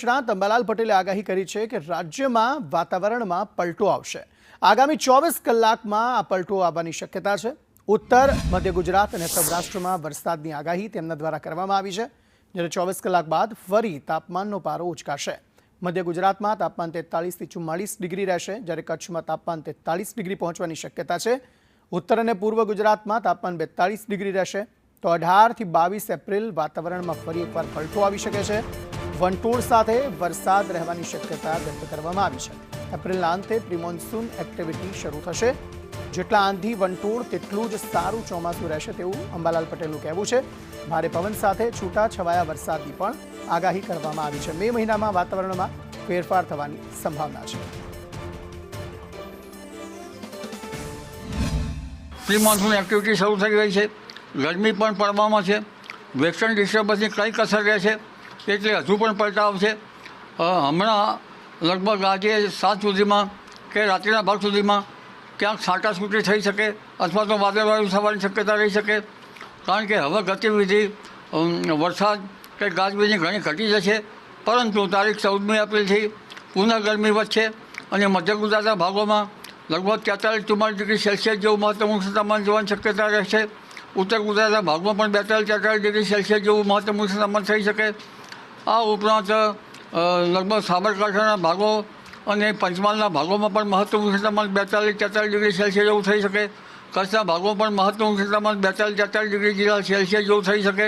નિષ્ણાત અંબાલાલ પટેલે આગાહી કરી છે કે રાજ્યમાં વાતાવરણમાં પલટો આવશે। આગામી 24 કલાકમાં આ પલટો આવવાની શક્યતા છે। ઉત્તર મધ્ય ગુજરાત અને સૌરાષ્ટ્રમાં વરસાદની આગાહી તેમના દ્વારા કરવામાં આવી છે, જ્યારે 24 કલાક બાદ ફરી તાપમાનનો પારો ઉચકાશે। મધ્ય ગુજરાતમાં તાપમાન 43 થી 44 ડિગ્રી રહેશે, જ્યારે કચ્છમાં તાપમાન 43 ડિગ્રી પહોંચવાની શક્યતા છે। ઉત્તર અને પૂર્વ ગુજરાતમાં તાપમાન 42 ડિગ્રી રહેશે। તો 18 થી 22 એપ્રિલ વાતાવરણમાં ફરી એકવાર પલટો આવી શકે છે। વંટોળ સાથે વરસાદ રહેવાની શક્યતા વ્યક્ત કરવામાં આવી છે। એપ્રિલના અંતે પ્રી-મોન્સૂન એક્ટિવિટી શરૂ થશે। જેટલા આંધી વંટોળ તેટલું જ સારું ચોમાસું રહેશે તેવું અંબાલાલ પટેલનું કહેવું છે। ભારે પવન સાથે છૂટા છવાયા વરસાદની પણ આગાહી કરવામાં આવી છે। મે મહિનામાં વાતાવરણમાં ફેરફાર થવાની સંભાવના છે। પ્રી મોન્સૂન એક્ટિવિટી શરૂ થઈ ગઈ છે, ગરમી પણ પડવામાં છે, વેસ્ટર્ન ડિસ્ટર્બન્સની કંઈક અસર રહેશે, એટલે હજુ પણ પલટા આવશે। હમણાં લગભગ આજે 7 સુધીમાં કે રાત્રિના ભાગ સુધીમાં ક્યાંક છાંટાછૂટી થઈ શકે અથવા તો વાદળવાળું થવાની શક્યતા રહી શકે, કારણ કે હવે ગતિવિધિ વરસાદ કે ગાજવીજની ઘણી ઘટી જશે। પરંતુ તારીખ 14મી એપ્રિલથી પુનઃ ગરમી વધશે અને મધ્ય ગુજરાતના ભાગોમાં લગભગ 43-44 ડિગ્રી સેલ્સિયસ જેવું મહત્તમ તાપમાન જોવાની શક્યતા રહેશે। ઉત્તર ગુજરાતના ભાગમાં પણ 42-44 ડિગ્રી સેલ્સિયસ જેવું મહત્તમ તાપમાન થઈ શકે। આ ઉપરાંત લગભગ સાબરકાંઠાના ભાગો અને પંચમહાલના ભાગોમાં પણ મહત્તમ તાપમાન 42-43 ડિગ્રી સેલ્સિયસ જેવું થઈ શકે। કચ્છના ભાગોમાં પણ મહત્તમ તાપમાન 42-43 ડિગ્રી સેલ્સિયસ જેવું થઈ શકે।